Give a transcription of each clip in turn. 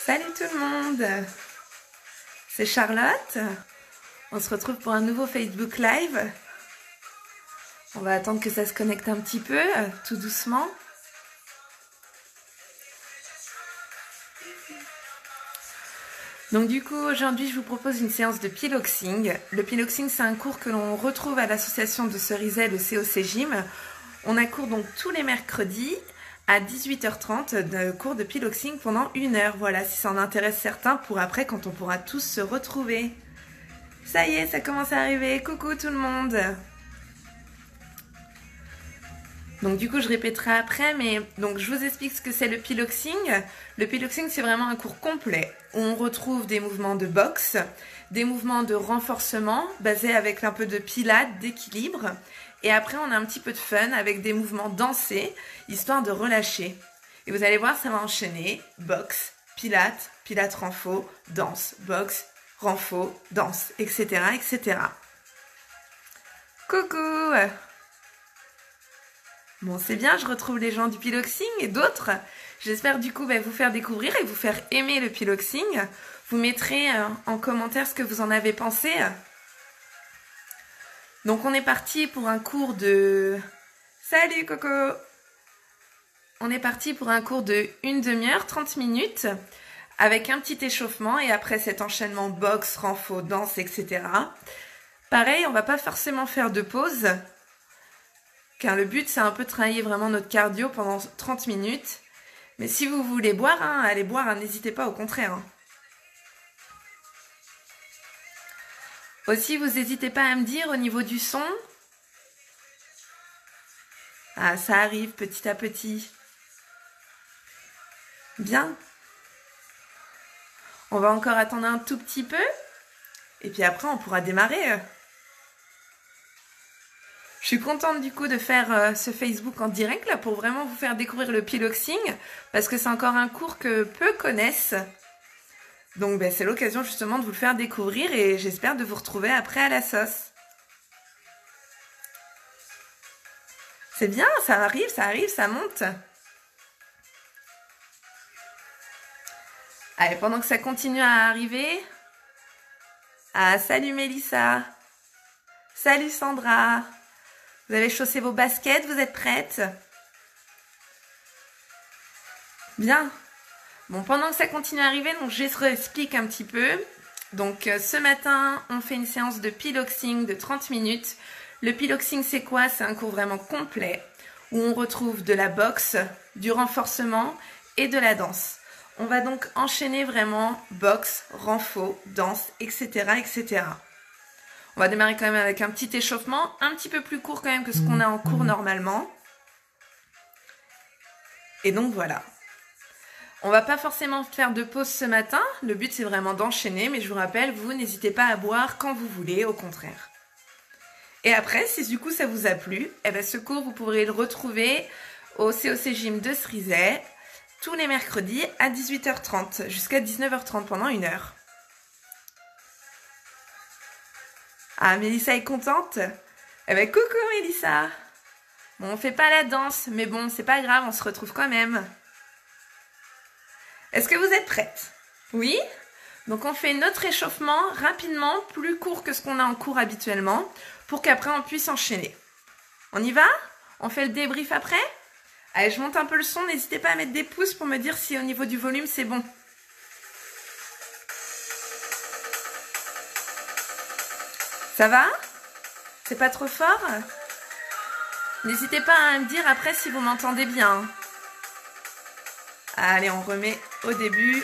Salut tout le monde, c'est Charlotte. On se retrouve pour un nouveau Facebook Live. On va attendre que ça se connecte un petit peu, tout doucement. Donc du coup, aujourd'hui, je vous propose une séance de piloxing. Le piloxing, c'est un cours que l'on retrouve à l'association de Cerizay, le COC Gym. On a cours donc tous les mercredis à 18h30 de cours de piloxing pendant 1 heure. Voilà, si ça en intéresse certains pour après, quand on pourra tous se retrouver. Ça y est, ça commence à arriver. Coucou tout le monde. Donc du coup, je répéterai après, mais donc je vous explique ce que c'est le piloxing. Le piloxing, c'est vraiment un cours complet où on retrouve des mouvements de boxe, des mouvements de renforcement basés avec un peu de pilates, d'équilibre. Et après, on a un petit peu de fun avec des mouvements dansés, histoire de relâcher. Et vous allez voir, ça va enchaîner. Boxe, pilates, pilates renfo, danse, boxe, renfo, danse, etc., etc. Coucou! Bon, c'est bien, je retrouve les gens du piloxing et d'autres. J'espère du coup vous faire découvrir et vous faire aimer le piloxing. Vous mettrez en commentaire ce que vous en avez pensé. Donc on est parti pour un cours de... Salut Coco! On est parti pour un cours de 1 demi-heure, 30 minutes, avec un petit échauffement et après cet enchaînement boxe, renfo, danse, etc. Pareil, on va pas forcément faire de pause, car le but c'est un peu de travailler vraiment notre cardio pendant 30 minutes. Mais si vous voulez boire, allez boire, n'hésitez pas, au contraire. Aussi, vous n'hésitez pas à me dire au niveau du son. Ah, ça arrive petit à petit. Bien. On va encore attendre un tout petit peu. Et puis après, on pourra démarrer. Je suis contente du coup de faire ce Facebook en direct là pour vraiment vous faire découvrir le piloxing parce que c'est encore un cours que peu connaissent. Donc c'est l'occasion justement de vous le faire découvrir et j'espère de vous retrouver après à la sauce. C'est bien, ça arrive, ça monte. Allez, pendant que ça continue à arriver... Ah, salut Mélissa. Salut Sandra. Vous avez chaussé vos baskets, vous êtes prêtes? Bien. Bon, pendant que ça continue à arriver, donc je réexplique un petit peu. Donc ce matin, on fait une séance de piloxing de 30 minutes. Le piloxing, c'est quoi? C'est un cours vraiment complet où on retrouve de la boxe, du renforcement et de la danse. On va donc enchaîner vraiment boxe, renfo, danse, etc., etc. On va démarrer quand même avec un petit échauffement, un petit peu plus court quand même que ce qu'on a en cours normalement. Et donc voilà. On va pas forcément faire de pause ce matin, le but c'est vraiment d'enchaîner, mais je vous rappelle, vous n'hésitez pas à boire quand vous voulez, au contraire. Et après, si du coup ça vous a plu, ce cours vous pourrez le retrouver au COC Gym de Cerizay, tous les mercredis à 18h30, jusqu'à 19h30 pendant 1 heure. Ah, Mélissa est contente? Coucou Mélissa! Bon, on fait pas la danse, mais bon, c'est pas grave, on se retrouve quand même. Est-ce que vous êtes prêtes? Oui? Donc on fait notre échauffement rapidement, plus court que ce qu'on a en cours habituellement, pour qu'après on puisse enchaîner. On y va? On fait le débrief après? Allez, je monte un peu le son, n'hésitez pas à mettre des pouces pour me dire si au niveau du volume c'est bon. Ça va? C'est pas trop fort? N'hésitez pas à me dire après si vous m'entendez bien. Allez, on remet au début. Et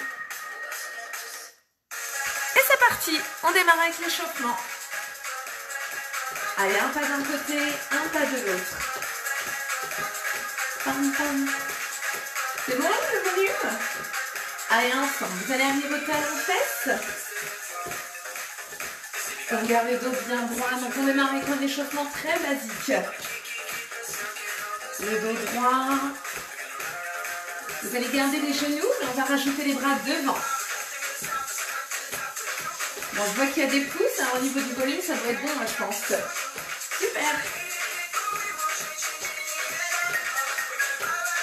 c'est parti, on démarre avec l'échauffement. Allez, un pas d'un côté, un pas de l'autre. Pam, pam. C'est bon le volume? Allez, ensemble, vous allez arriver au talon-fesses. On garde le dos bien droit, donc on démarre avec un échauffement très basique. Le dos droit. Vous allez garder les genoux, mais on va rajouter les bras devant. Bon, je vois qu'il y a des pouces, au niveau du volume, ça doit être bon, moi, je pense. Super.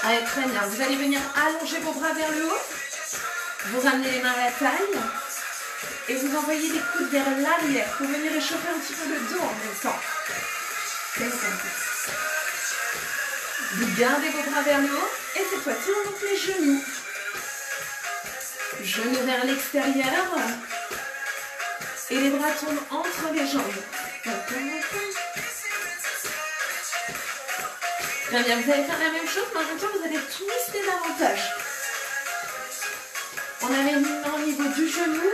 Allez, très bien. Vous allez venir allonger vos bras vers le haut. Vous ramenez les mains à la taille et vous envoyez les coudes vers l'arrière pour venir réchauffer un petit peu le dos en même temps. Vous gardez vos bras vers le haut et cette fois-ci on monte les genoux. Genoux vers l'extérieur et les bras tombent entre les jambes. Très bien, vous allez faire la même chose, mais en même temps vous allez twister davantage. On amène une main au niveau du genou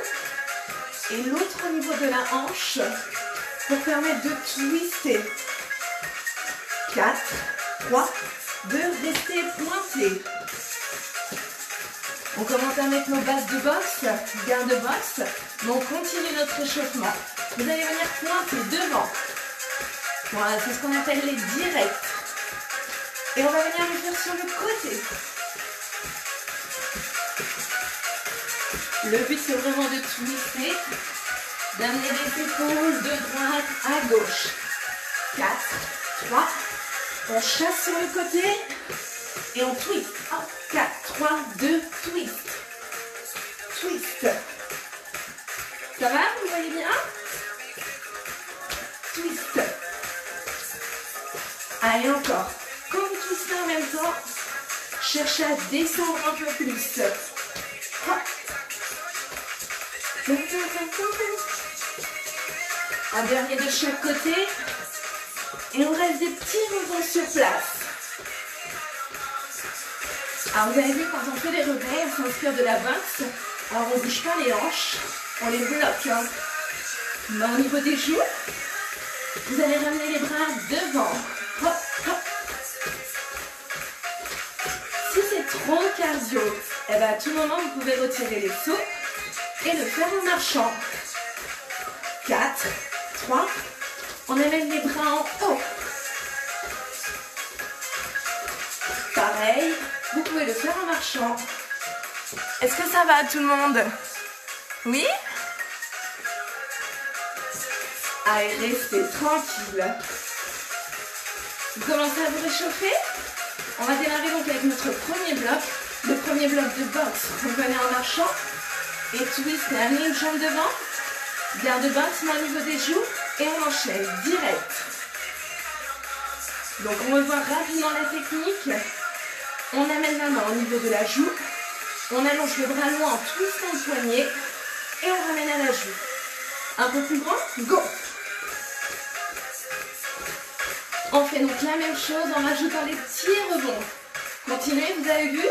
et l'autre au niveau de la hanche pour permettre de twister. 4, 3, 2, restez pointés. On commence à mettre nos bases de boxe, garde boxe, mais on continue notre échauffement. Vous allez venir pointer devant. Voilà, c'est ce qu'on appelle les directs. Et on va venir le faire sur le côté. Le but c'est vraiment de twister, d'amener les épaules de droite à gauche. 4, 3, on chasse sur le côté et on twist. 4, 3, 2, twist. Twist. Ça va, vous voyez bien? Twist. Allez, encore. Quand vous twistez en même temps, cherchez à descendre un peu plus. Un dernier de chaque côté. Et on reste des petits rebonds sur place. Alors vous avez vu, quand on fait des revers, on s'inspire de la boxe. Alors on ne bouge pas les hanches, on les bloque. Mais au niveau des joues, vous allez ramener les bras devant. Hop, hop. Si c'est trop cardio, eh ben, à tout moment vous pouvez retirer les sauts et le faire en marchant. 4, 3, on amène les bras en haut. Pareil, vous pouvez le faire en marchant. Est-ce que ça va tout le monde? Oui? Allez, restez tranquille. Vous commencez à vous réchauffer? On va démarrer donc avec notre premier bloc. Le premier bloc de boxe. Vous venez en marchant et twist et amenez une jambe devant. Garde boxe, main au niveau des joues et on enchaîne direct. Donc on revoit rapidement la technique. On amène la main au niveau de la joue. On allonge le bras loin en twistant le poignet et on ramène à la joue. Un peu plus grand, go! On fait donc la même chose en rajoutant les petits rebonds. Continuez, vous avez vu?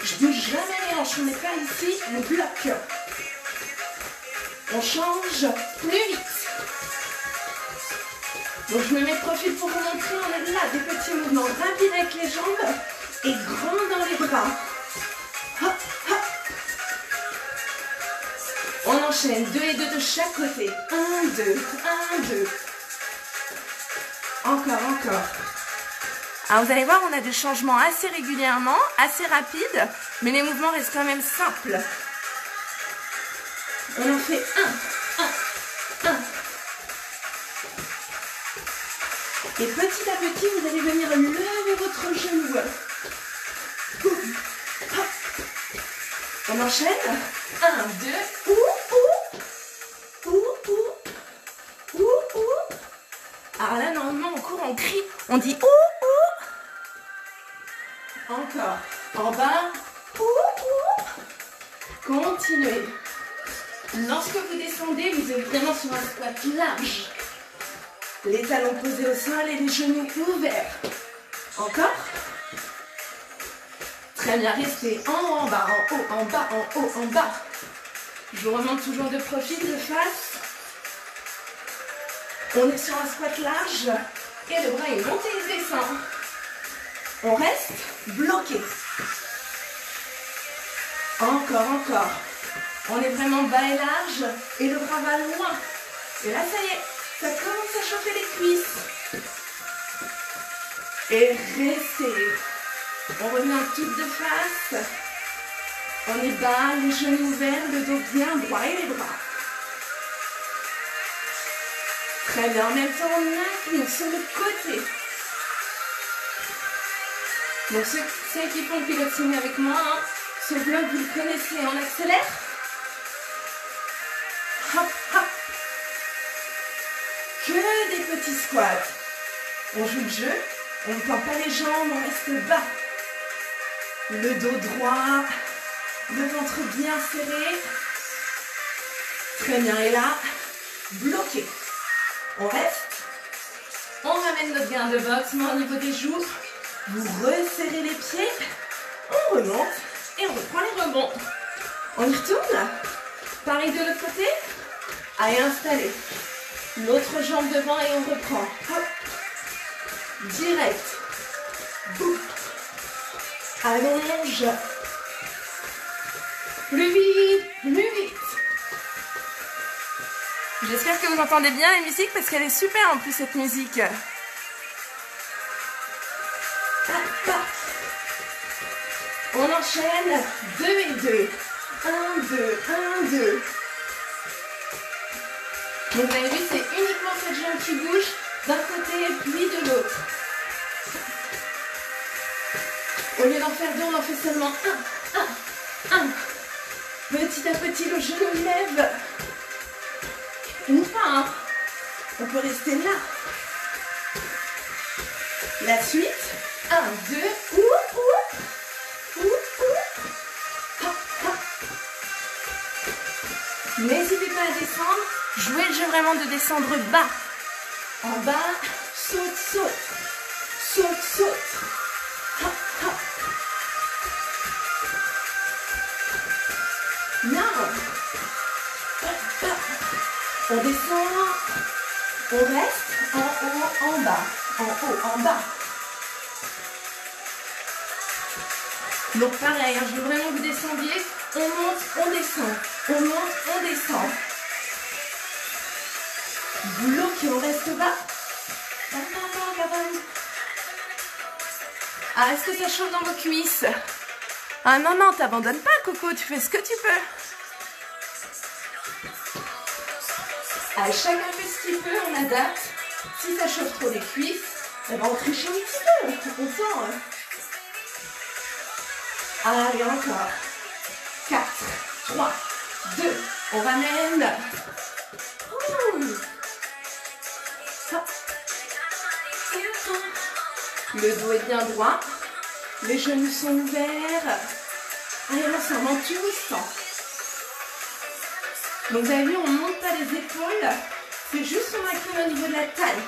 Je bouge jamais les hanches, on n'est pas ici, on bloque. On change plus vite. Donc je me mets de profil pour vous montrer, on est là, des petits mouvements rapides avec les jambes et grands dans les bras. Hop, hop. On enchaîne 2 et 2 de chaque côté. 1, 2, 1, 2. Encore, encore. Alors vous allez voir, on a des changements assez régulièrement, assez rapides, mais les mouvements restent quand même simples. On en fait 1, 1, 1. Et petit à petit, vous allez venir lever votre genou. Boum, hop. On enchaîne. 1, 2, ouh. Alors là, normalement, on court, on crie, on dit ouh. Encore. En bas, ouh. Continuez. Lorsque vous descendez, vous êtes vraiment sur un squat large. Les talons posés au sol et les genoux ouverts. Encore. Très bien, restez en haut, en bas, en haut, en bas, en haut, en bas. Je vous remonte toujours de profil, de face. On est sur un squat large et le bras est monté et descend. On reste bloqué. Encore. On est vraiment bas et large et le bras va loin. Et là, ça y est, ça commence à chauffer les cuisses. Et restez. On revient toutes de face. On est bas, les genoux ouverts, le dos bien droit et les bras. Très bien, en même temps, on incline sur le côté. Donc ceux qui font le piloting avec moi, Ce bloc, vous le connaissez, on accélère. Hop, hop. Que des petits squats. On joue le jeu, on ne tend pas les jambes, on reste bas. Le dos droit, le ventre bien serré. Très bien, et là, bloqué. On reste. On ramène notre gain de boxe, mais au niveau des joues. Vous resserrez les pieds. On remonte et on reprend les rebonds. On y retourne. Pareil de l'autre côté. Allez, installez. L'autre jambe devant et on reprend. Hop. Direct. Boum. Allonge. Plus vite, plus vite. J'espère que vous entendez bien la musique parce qu'elle est super en plus cette musique. On enchaîne 2 et 2. 1, 2, 1, 2. Donc vous avez vu, c'est uniquement cette jambe qui bouge d'un côté puis de l'autre. Au lieu d'en faire 2, on en fait seulement 1, 1, 1. Petit à petit, le genou lève. Une fois, hein. On peut rester là. La suite. 1, 2, oup, oup, oup, oup. Hop, hop. N'hésitez pas à descendre. Jouez le jeu vraiment de descendre bas. En bas, saute, saute. Saute, saute. Hop, hop. Non. Hop, hop. On descend. On reste en haut, en bas. En haut, en bas. Donc pareil, hein, je veux vraiment que vous descendiez. On monte, on descend. On monte, on descend. Bloqué, on reste bas. Ah, est-ce que ça chauffe dans vos cuisses? Ah non, non, t'abandonnes pas, Coco, tu fais ce que tu peux. Ah, chacun fait ce qu'il peut, on adapte. Si ça chauffe trop les cuisses, eh ben on triche un petit peu. On sent. Allez, encore. 4, 3, 2, on ramène. Hop. Le dos est bien droit. Les genoux sont ouverts. Allez, on s'en monte tous. Donc vous avez vu, on ne monte pas les épaules. C'est juste on incline au niveau de la taille.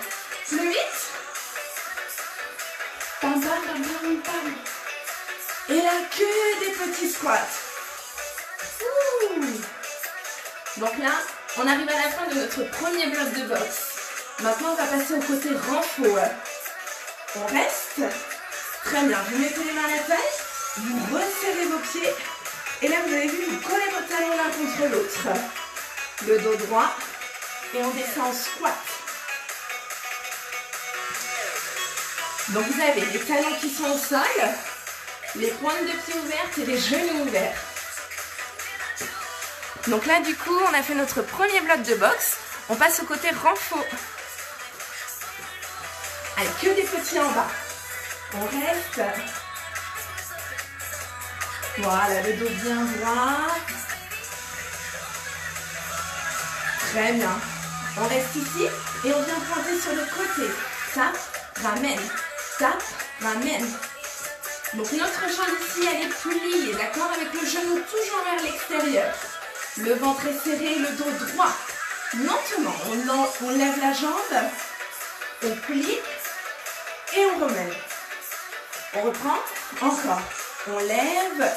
Plus vite. Pam, pam, pam, pam, pam. Et là, que des petits squats. Ouh. Donc là, on arrive à la fin de notre premier bloc de boxe. Maintenant, on va passer au côté renfort. On reste. Très bien. Vous mettez les mains à la taille. Vous resserrez vos pieds. Et là, vous avez vu, vous collez vos talons l'un contre l'autre. Le dos droit. Et on descend en squat. Donc, vous avez les talons qui sont au sol. Les pointes de pied ouvertes et les genoux ouverts. Donc là, du coup, on a fait notre premier bloc de boxe. On passe au côté renfort. Allez, que des petits en bas. On reste. Voilà, le dos bien droit. Très bien. On reste ici et on vient pointer sur le côté. Tape, ramène. Tape, ramène. Donc notre jambe ici, elle est pliée, d'accord? Avec le genou toujours vers l'extérieur. Le ventre est serré, le dos droit. Lentement, on lève la jambe. On plie. Et on remet. On reprend. Encore. On lève.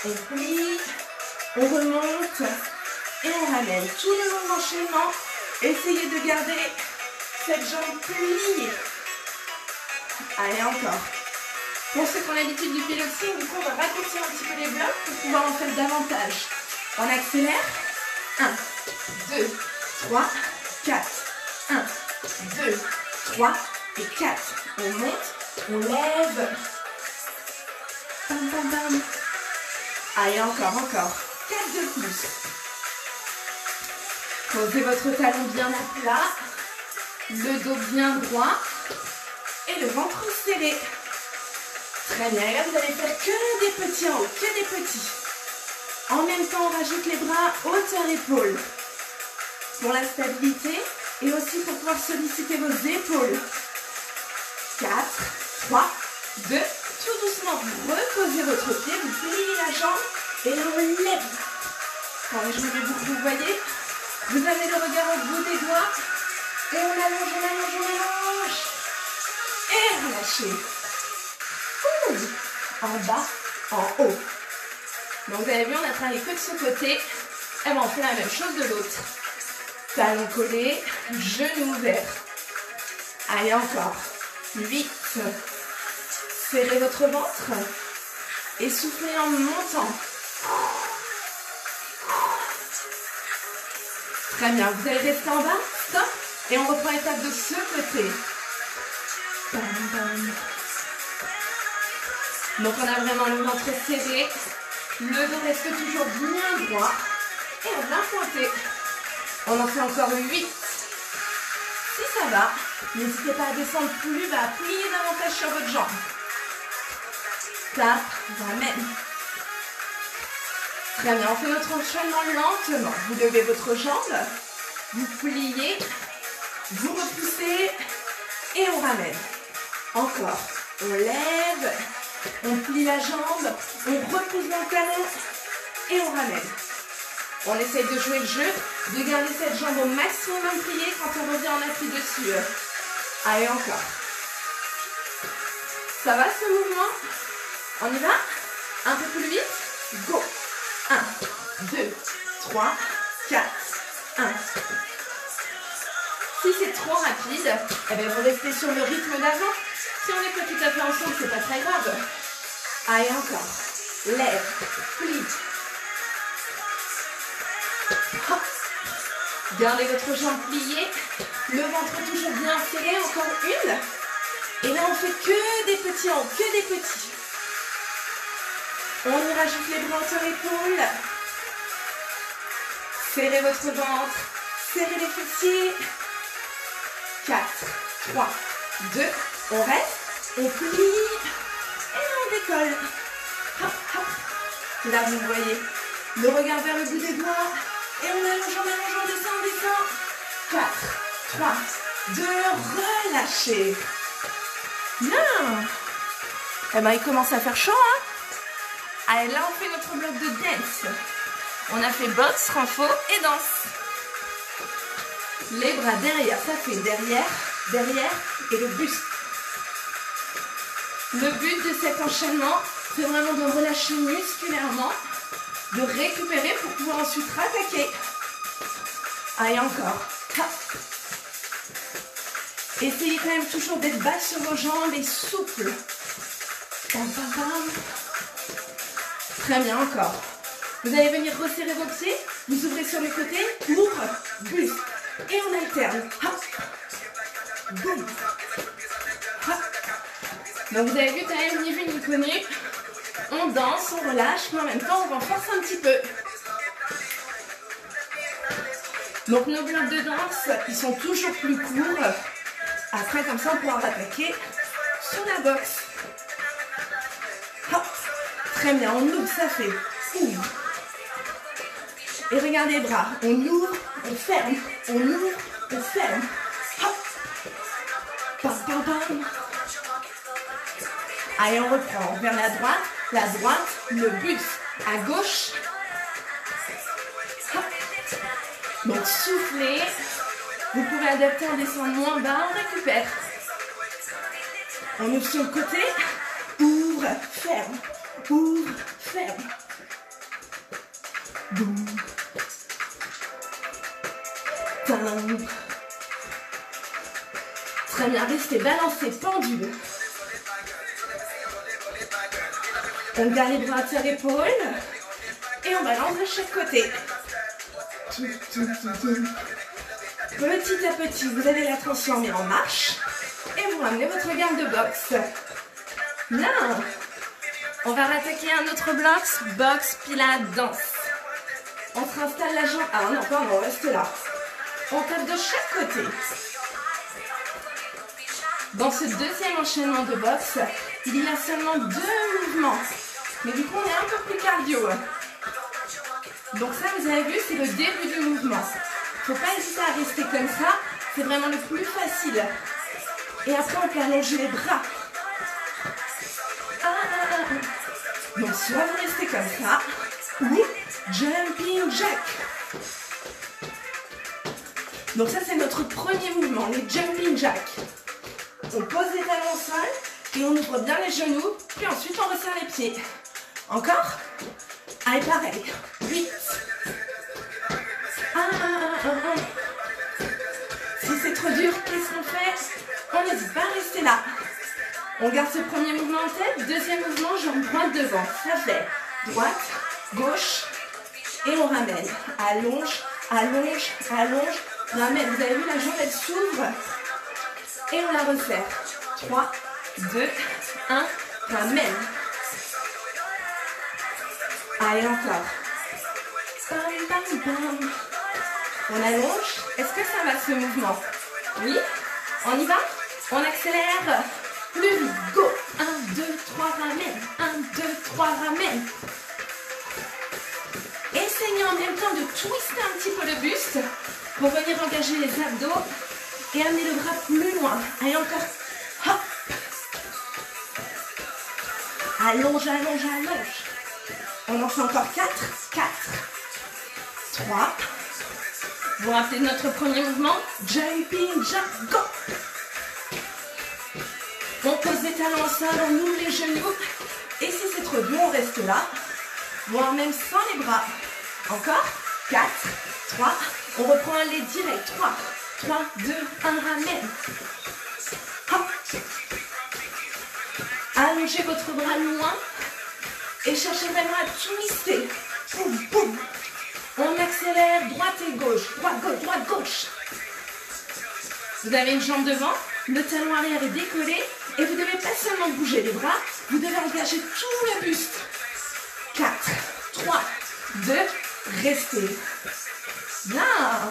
On plie. On remonte. Et on ramène. Tout le long de l'enchaînement. Essayez de garder cette jambe pliée. Allez, encore. Pour ceux qui ont l'habitude du piloxing, du coup, on va raccourcir un petit peu les blocs pour pouvoir en faire davantage. On accélère. 1, 2, 3, 4. 1, 2, 3 et 4. On monte, on lève. Bam, bam, bam. Allez, encore, encore. 4 de plus. Posez votre talon bien à plat. Le dos bien droit. Et le ventre serré. Très bien, et là vous allez faire que des petits en haut, que des petits. En même temps, on rajoute les bras hauteur épaule pour la stabilité et aussi pour pouvoir solliciter vos épaules. 4, 3, 2, tout doucement, vous reposez votre pied, vous pliez la jambe et là on lève. Quand les genoux beaucoup, vous voyez, vous amenez le regard au bout des doigts et on allonge, on allonge, on allonge. Et relâchez. En bas, en haut. Donc vous avez vu, on a travaillé que de ce côté. Et bien on fait la même chose de l'autre. Talons collés, genoux ouverts. Allez encore. 8. Serrez votre ventre. Et soufflez en montant. Très bien, vous allez rester en bas. Stop. Et on reprend l'étape de ce côté. Bam, bam. Donc on a vraiment le ventre serré. Le dos reste toujours bien droit. Et on vient pointer. On en fait encore 8. Si ça va, n'hésitez pas à descendre plus bas. Pliez davantage sur votre jambe. Tap, ramène. Très bien, on fait notre enchaînement lentement. Vous levez votre jambe. Vous pliez. Vous repoussez. Et on ramène. Encore. On lève. On plie la jambe, on repousse dans le talon et on ramène. On essaye de jouer le jeu, de garder cette jambe au maximum pliée quand on revient en appui dessus. Allez, encore. Ça va ce mouvement? On y va? Un peu plus vite? Go! 1, 2, 3, 4, 1. Si c'est trop rapide, eh bien vous restez sur le rythme d'avant. Si on n'est pas tout à fait ensemble, c'est pas très grave. Allez, encore. Lève, plie. Hop. Gardez votre jambe pliée. Le ventre toujours bien serré. Encore une. Et là, on fait que des petits en haut, que des petits. On y rajoute les bras hauteur épaule. Serrez votre ventre. Serrez les fessiers. 4, 3, 2, on reste, on plie et on décolle. Hop, hop. Là, vous voyez, le regard vers le bout des doigts et on allonge, on descend, on descend. 4, 3, 2, relâchez. Bien. Eh ben, il commence à faire chaud, hein. Allez, là, on fait notre bloc de dance. On a fait boxe, renfort et danse. Les bras derrière, ça fait derrière, derrière et le buste. Le but de cet enchaînement, c'est vraiment de relâcher musculairement, de récupérer pour pouvoir ensuite rattaquer. Allez, encore. Hop. Essayez quand même toujours d'être bas sur vos jambes et souple. Bam, bam, bam. Très bien, encore. Vous allez venir resserrer vos pieds, vous ouvrez sur les côtés, ouvre, buste. Et on alterne. Hop. Boum. Hop. Donc vous avez vu quand même ni vu ni connu. On danse, on relâche, mais en même temps on renforce un petit peu. Donc nos blocs de danse, ils sont toujours plus courts. Après comme ça on pourra attaquer sur la boxe. Hop. Très bien, on ouvre, ça fait ouvre. Et regardez les bras, on ouvre, on ferme, on ouvre, on ferme. Hop. Bam, bam, bam. Allez, on reprend vers la droite, le buste à gauche. Hop. Donc soufflez. Vous pouvez adapter en descendant moins bas, on récupère. On ouvre sur le côté, ouvre, ferme, ouvre, ferme. Boum. Très bien, restez balancés, pendule. On garde les bras à l'épaule et on balance de chaque côté. Petit à petit, vous allez la transformer en marche et vous ramenez votre gamme de boxe. Bien. On va rattaquer un autre bloc, boxe, pilates, danse. On se installe la jambe. Ah non, pardon, on reste là. On tape de chaque côté. Dans ce deuxième enchaînement de boxe, il y a seulement 2 mouvements. Mais du coup, on est un peu plus cardio. Donc ça, vous avez vu, c'est le début du mouvement. Faut pas hésiter à rester comme ça. C'est vraiment le plus facile. Et après, on peut allonger les bras. Donc, soit vous restez comme ça, ou jumping jack. Donc ça, c'est notre premier mouvement, les jumping jack. On pose les talons au sol et on ouvre bien les genoux. Puis ensuite, on resserre les pieds. Encore. Allez, pareil. 8. 1. Si c'est trop dur, qu'est-ce qu'on fait? On n'hésite pas à rester là. On garde ce premier mouvement en tête. Deuxième mouvement, jambe droite devant. Ça fait droite, gauche et on ramène. Allonge, allonge, allonge, ramène. Vous avez vu, la jambe, elle s'ouvre et on la resserre. 3, 2, 1, ramène. Allez, encore. Bam, bam, bam. On allonge. Est-ce que ça va ce mouvement? Oui? On y va? On accélère. Plus vite. Go. 1, 2, 3, ramène. 1, 2, 3, ramène. Essayez en même temps de twister un petit peu le buste pour venir engager les abdos et amener le bras plus loin. Allez, encore. Hop. Allonge, allonge, allonge. On en fait encore 4. 4. 3. Vous vous rappelez de notre premier mouvement? Jumping, jump, go. On pose les talons au sol, on ouvre les genoux. Et si c'est trop dur, on reste là. Voire même sans les bras. Encore. 4, 3. On reprend un lait direct. 3, 3, 2, 1, ramène. Hop. Allongez votre bras loin. Et cherchez vraiment à twister. Boum, boum. On accélère droite et gauche. Droite, gauche, droite, gauche. Vous avez une jambe devant. Le talon arrière est décollé. Et vous ne devez pas seulement bouger les bras. Vous devez engager tout le buste. 4, 3, 2, restez. Bien.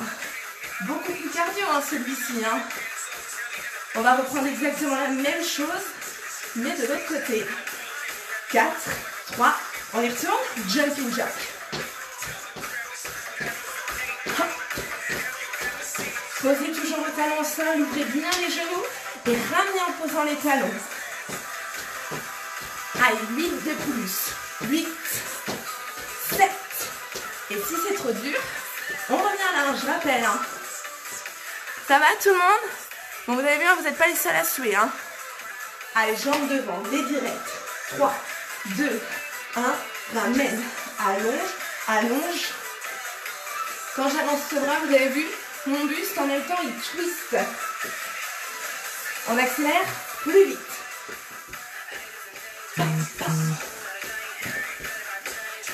Beaucoup plus cardio celui-ci. On va reprendre exactement la même chose, mais de l'autre côté. 4, 3, on y retourne. Jumping jack. Posez toujours le talon au sol, ouvrez bien les genoux et ramenez en posant les talons. Allez, 8 de plus. 8, 7. Et si c'est trop dur, on revient là, je rappelle. Ça va tout le monde? Bon, vous avez vu, vous n'êtes pas les seuls à suer. Allez, jambes devant, les directs. 3, 2, 1, ramène. Allonge, allonge. Quand j'avance ce bras, vous avez vu, mon buste en même temps il twist. On accélère plus vite.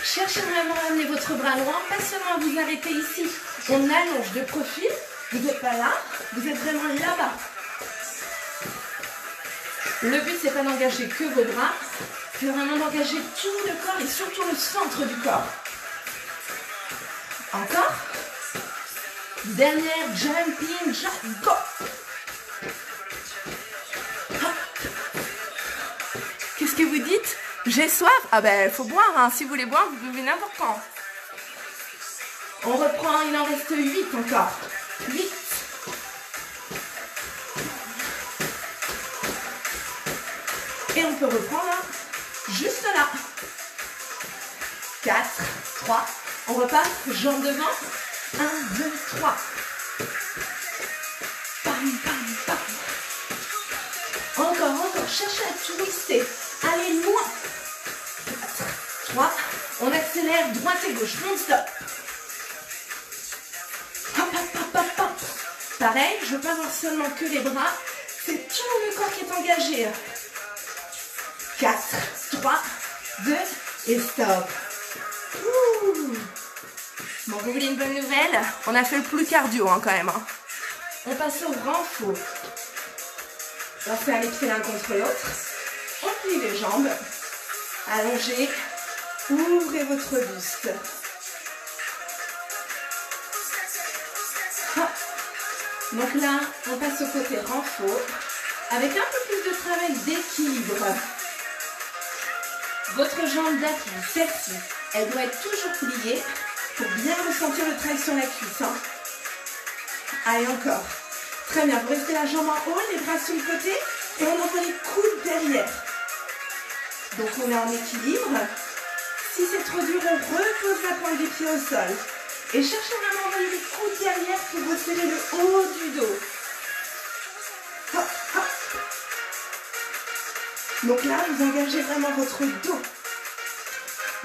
Cherchez vraiment à amener votre bras loin, pas seulement à vous arrêter ici. On allonge de profil. Vous n'êtes pas là, vous êtes vraiment là-bas. Le but c'est pas d'engager que vos bras, c'est vraiment d'engager tout le corps et surtout le centre du corps. Encore. Dernière jumping jack, go. Qu'est-ce que vous dites? J'ai soif? Ah ben, faut boire, si vous voulez boire, vous buvez n'importe quand. On reprend, il en reste 8 encore. 8. Et on peut reprendre juste là. 4, 3. On repart, jambes devant. 1, 2, 3. Bam, bam, bam. Encore, encore. Cherchez à twister. Allez loin. 4, 3. On accélère droite et gauche. Non-stop. Hop, hop, hop, hop, hop. Pareil, je ne veux pas voir seulement que les bras. C'est tout le corps qui est engagé. 4, 3, 2 et stop. Ouh. Bon, vous voulez une bonne nouvelle? On a fait le plus cardio quand même. On passe au renfort. On fait les pieds l'un contre l'autre. On plie les jambes. Allongez. Ouvrez votre buste. Hop. Donc là, on passe au côté renfort. Avec un peu plus de travail d'équilibre. Votre jambe d'appui, celle-ci, elle doit être toujours pliée pour bien ressentir le travail sur la cuisse. Hein. Allez, encore. Très bien, vous restez la jambe en haut, les bras sur le côté et on envoie les coudes derrière. Donc on est en équilibre. Si c'est trop dur, on repose la pointe des pieds au sol. Et cherchez vraiment à envoyer les coudes derrière pour resserrer le haut du dos. Hop, hop. Donc là, vous engagez vraiment votre dos.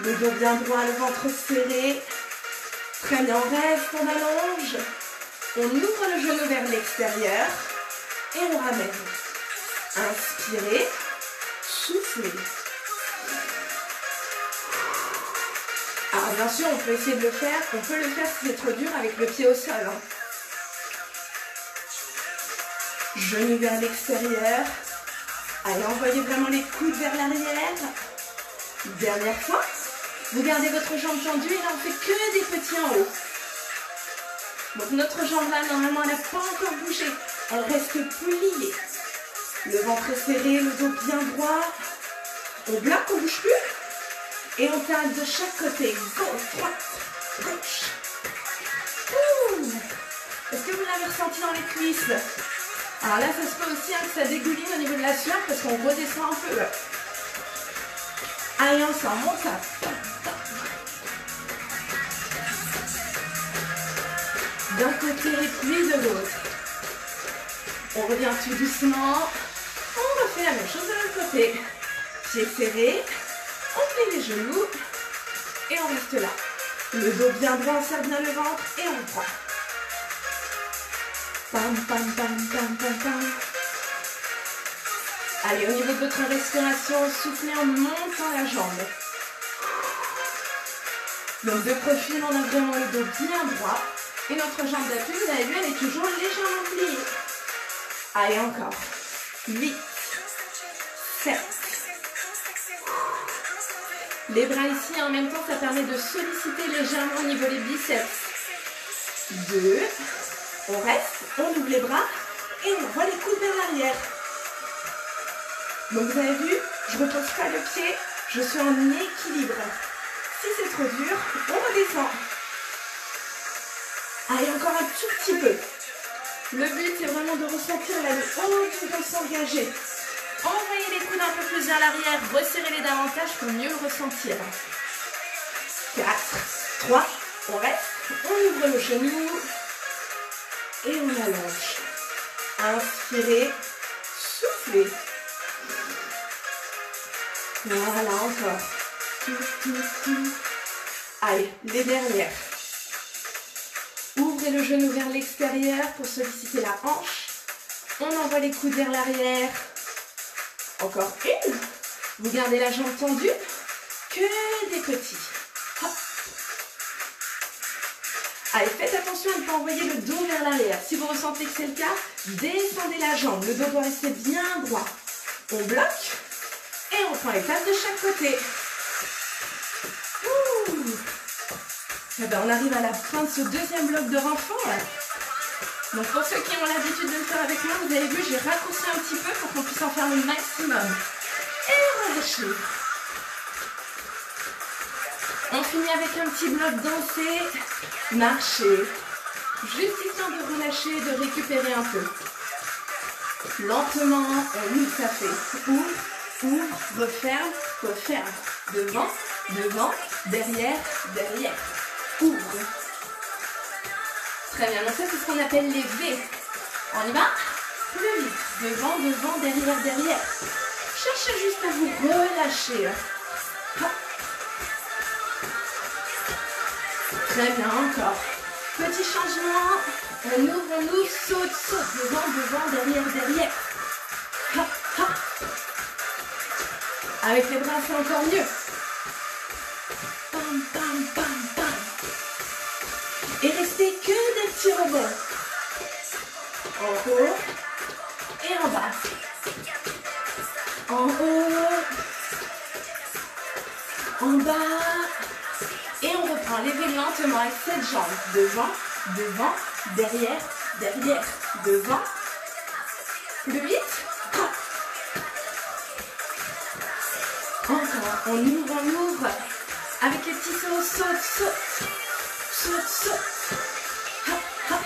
Le dos bien droit, le ventre serré. Très bien, on reste, on allonge. On ouvre le genou vers l'extérieur. Et on ramène. Inspirez. Soufflez. Alors bien sûr, on peut essayer de le faire. On peut le faire si c'est trop dur avec le pied au sol. Hein. Genou vers l'extérieur. Allez, envoyez vraiment les coudes vers l'arrière. Dernière fois. Vous gardez votre jambe tendue et là, on fait que des petits en haut. Donc notre jambe là, normalement, elle n'a pas encore bougé. Elle reste pliée. Le ventre est serré, le dos bien droit. On bloque, on ne bouge plus. Et on tape de chaque côté. Gauche, droite, gauche. Est-ce que vous l'avez ressenti dans les cuisses? Alors là, ça se peut aussi hein, que ça dégouline au niveau de la sueur parce qu'on redescend un peu. Allez, ensemble, on tape. D'un côté, puis de l'autre. On revient tout doucement. On refait la même chose de l'autre côté. Pieds serrés. On plie les genoux. Et on reste là. Le dos bien droit, on serre bien le ventre. Et on prend. Pam, pam, pam, pam, pam, pam. Allez, au niveau de votre respiration, soufflez en montant la jambe. Donc de profil, on a vraiment le dos bien droit. Et notre jambe d'appui, vous avez vu, elle est toujours légèrement pliée. Allez, encore. 8, 7. Les bras ici, en même temps, ça permet de solliciter légèrement au niveau des biceps. 2. On reste, on ouvre les bras et on envoie les coudes vers l'arrière. Donc vous avez vu, je ne repose pas le pied, je suis en équilibre. Si c'est trop dur, on redescend. Allez, encore un tout petit peu. Le but, c'est vraiment de ressentir là, le haut du dos s'engager. Envoyez les coudes un peu plus vers l'arrière, resserrez-les davantage pour mieux le ressentir. 4, 3, on reste, on ouvre le genou et on allonge. Inspirez, soufflez. Voilà, encore. Allez, les dernières. Ouvrez le genou vers l'extérieur pour solliciter la hanche. On envoie les coudes vers l'arrière. Encore une. Vous gardez la jambe tendue. Que des petits. Hop. Allez, faites attention à ne pas envoyer le dos vers l'arrière. Si vous ressentez que c'est le cas, descendez la jambe. Le dos doit rester bien droit. On bloque. Et on prend les tasses de chaque côté. Et ben, on arrive à la fin de ce deuxième bloc de renfort. Donc pour ceux qui ont l'habitude de le faire avec moi, vous avez vu, j'ai raccourci un petit peu pour qu'on puisse en faire le maximum. Et relâchez. On finit avec un petit bloc dansé, marcher. Juste histoire de relâcher et de récupérer un peu. Lentement, on ouvre, ça fait ouvre, referme, referme. Devant, devant, derrière, derrière. Ouvre. Très bien, donc ça c'est ce qu'on appelle les V. On y va? Plus vite. Devant, devant, derrière, derrière. Cherchez juste à vous relâcher. Hop. Très bien, encore. Petit changement. On ouvre, saute, saute. Devant, devant, derrière, derrière. Hop, hop. Avec les bras, c'est encore mieux. Pam, pam, pam, pam. Et restez que des petits rebonds. En haut et en bas. En haut, en bas. Et on reprend. Levez lentement avec cette jambe. Devant, devant, derrière, derrière. Devant. Plus vite. Encore. On ouvre. Avec les petits sauts, saute. Hop, hop.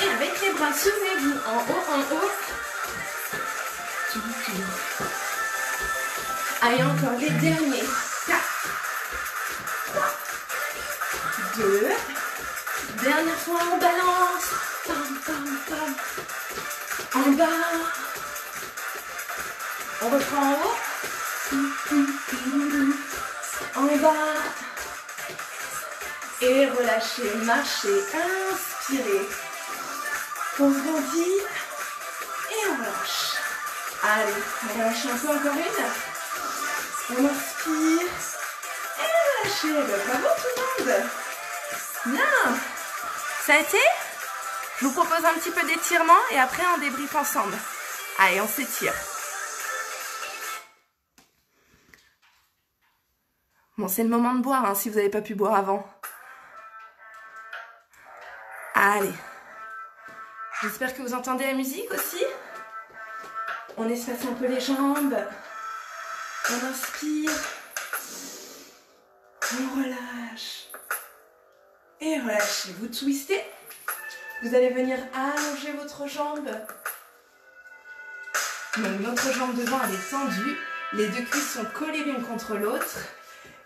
Et avec les bras, souvenez-vous, en haut. Allez, encore les derniers. 4, 3, 2. Dernière fois, on balance. Pam. En bas. On reprend en haut. En bas. Et relâchez, marchez, inspirez. On grandit. Et on relâche. Allez, on relâche un peu, encore une. On inspire. Et relâchez. Bravo tout le monde. Bien. Ça a été? Je vous propose un petit peu d'étirement et après on débriefe ensemble. Allez, on s'étire. Bon, c'est le moment de boire, hein, si vous n'avez pas pu boire avant. Allez. J'espère que vous entendez la musique aussi. On espace un peu les jambes. On inspire. On relâche. Et relâchez. Vous twistez. Vous allez venir allonger votre jambe. Donc notre jambe devant, elle est tendue. Les deux cuisses sont collées l'une contre l'autre.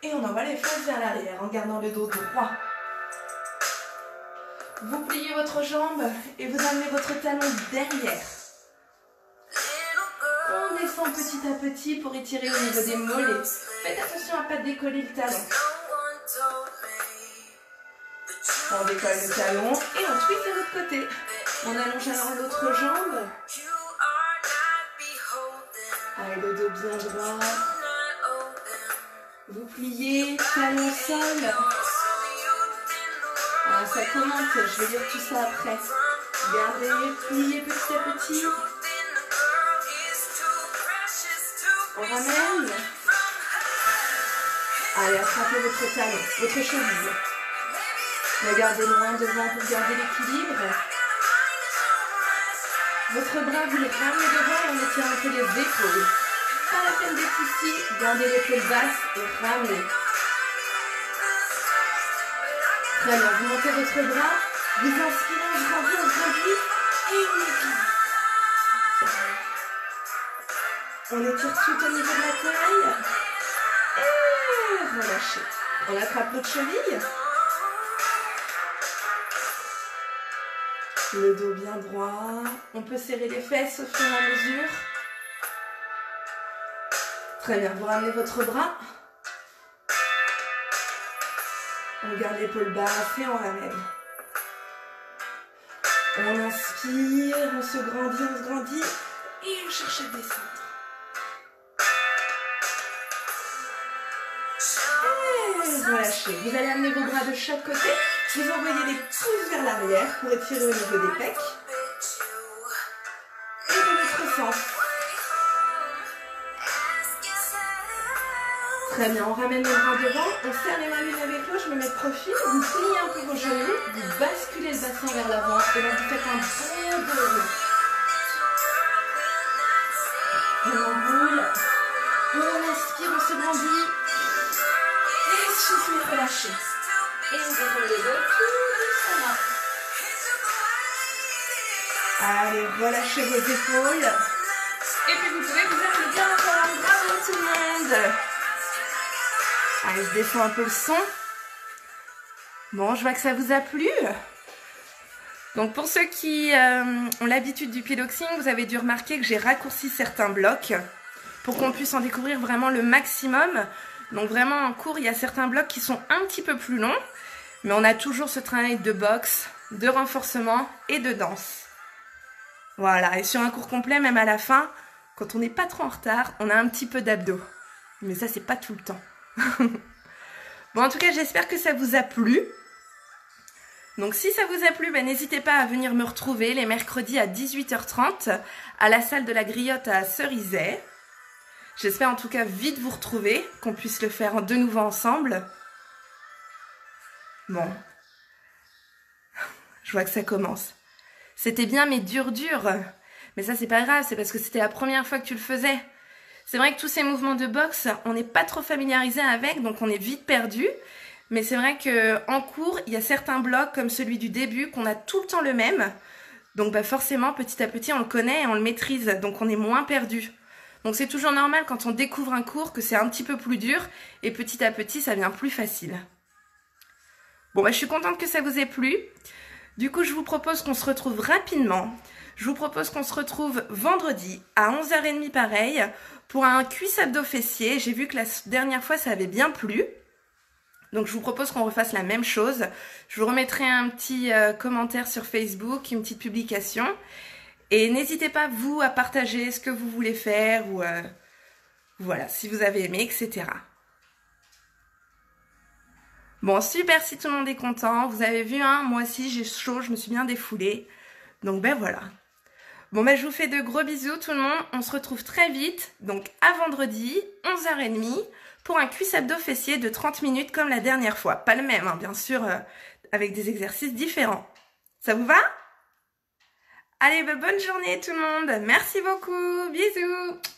Et on envoie les fesses vers l'arrière en gardant le dos droit. Vous pliez votre jambe et vous amenez votre talon derrière. On descend petit à petit pour étirer au niveau des mollets. Faites attention à ne pas décoller le talon. On décolle le talon et on twiste de l'autre côté. On allonge alors l'autre jambe. Allez, le dos bien droit. Vous pliez, talon sol. Ah, ça commente, je vais dire tout ça après. Gardez, pliez petit à petit. On ramène. Allez, attrapez votre talon, votre cheville. Regardez loin devant pour garder l'équilibre. Votre bras, vous le ramenez devant et on étire un peu les épaules. Pas la peine d'être ici, gardez l'épaule basse et ramenez. Très bien, vous montez votre bras, vous inspirez, on grandit et on étire. On étire tout au niveau de la taille et relâchez. On attrape l'autre cheville. Le dos bien droit. On peut serrer les fesses au fur et à mesure. Très bien, vous ramenez votre bras. On garde l'épaule basse et on ramène. On inspire, on se grandit et on cherche à descendre. Et relâchez. Vous allez amener vos bras de chaque côté. Vous envoyez les pouces vers l'arrière pour étirer au niveau des pecs. Et de l'autre sens. Très bien, on ramène les bras devant, on serre les mains l'une avec l'autre, je me mets de profil, vous pliez un peu vos genoux, vous basculez le bassin vers l'avant et là vous faites un bon dos rond. On enroule, on inspire, on se grandit et soufflez, relâchez. Et on déroule les dos tout doucement. Allez, relâchez vos épaules. Et puis vous pouvez vous applaudir encore. Bravo tout le monde. Allez, je descends un peu le son. Bon, je vois que ça vous a plu. Donc pour ceux qui ont l'habitude du piloxing, vous avez dû remarquer que j'ai raccourci certains blocs pour qu'on puisse en découvrir vraiment le maximum. Donc vraiment en cours, il y a certains blocs qui sont un petit peu plus longs, mais on a toujours ce travail de boxe, de renforcement et de danse. Voilà, et sur un cours complet, même à la fin, quand on n'est pas trop en retard, on a un petit peu d'abdos. Mais ça, c'est pas tout le temps. Bon, en tout cas, j'espère que ça vous a plu. Donc, si ça vous a plu, ben, n'hésitez pas à venir me retrouver les mercredis à 18h30 à la salle de la Griotte à Cerizay. J'espère en tout cas vite vous retrouver, qu'on puisse le faire de nouveau ensemble. Bon. Je vois que ça commence. C'était bien, mais dur. Mais ça, c'est pas grave, c'est parce que c'était la première fois que tu le faisais. C'est vrai que tous ces mouvements de boxe, on n'est pas trop familiarisé avec, donc on est vite perdu. Mais c'est vrai qu'en cours, il y a certains blocs comme celui du début qu'on a tout le temps le même. Donc bah forcément, petit à petit, on le connaît et on le maîtrise, donc on est moins perdu. Donc c'est toujours normal quand on découvre un cours que c'est un petit peu plus dur et petit à petit, ça devient plus facile. Bon bah je suis contente que ça vous ait plu. Du coup, je vous propose qu'on se retrouve rapidement. Je vous propose qu'on se retrouve vendredi à 11h30 pareil pour un cuisse abdos fessier. J'ai vu que la dernière fois, ça avait bien plu. Donc je vous propose qu'on refasse la même chose. Je vous remettrai un petit commentaire sur Facebook, une petite publication. Et n'hésitez pas, vous, à partager ce que vous voulez faire ou voilà, si vous avez aimé, etc. Bon, super si tout le monde est content. Vous avez vu, hein, moi aussi j'ai chaud, je me suis bien défoulée. Donc ben voilà. Bon ben je vous fais de gros bisous tout le monde. On se retrouve très vite, donc à vendredi, 11h30, pour un cuisse abdos fessier de 30 minutes comme la dernière fois. Pas le même, hein, bien sûr, avec des exercices différents. Ça vous va ? Allez, ben bonne journée tout le monde. Merci beaucoup. Bisous.